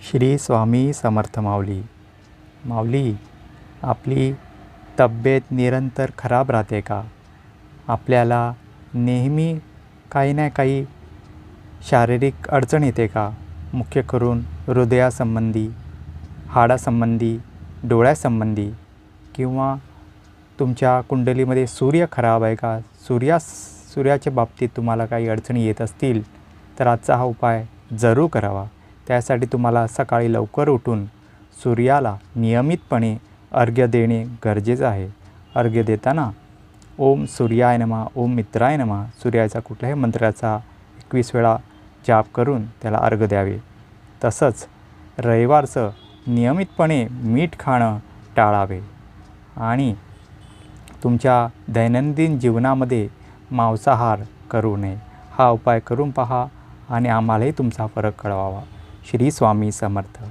श्री स्वामी समर्थ माऊली. माऊली, आपली तब्येत निरंतर खराब राहते का? आपल्याला नेहमी काही ना काही शारीरिक अडचण येते का? मुख्य करून हृदयासंबंधी, हाडासंबंधी, डोळ्यासंबंधी, किंवा तुमच्या कुंडलीमध्ये सूर्य खराब आहे का? सूर्याच्या बाबतीत तुम्हाला काही अडचणी येत असतील तर आजचा हा उपाय जरूर करावा. त्यासाठी तुम्हाला सकाळी लवकर उठून सूर्याला नियमितपणे अर्घ्य देणे गरजेचं आहे. अर्घ्य देताना ओम सूर्याय नमः, ओम मित्राय नमः, सूर्याच्या कुठल्याही मंत्राचा 21 वेळा जाप करून त्याला अर्घ्य द्यावे. तसंच रविवारचं नियमितपणे मीठ खाणं टाळावे आणि तुमच्या दैनंदिन जीवनामध्ये मांसाहार करू नये. हा उपाय करून पहा आणि आम्हालाही तुमचा फरक कळवावा. श्री स्वामी समर्थ.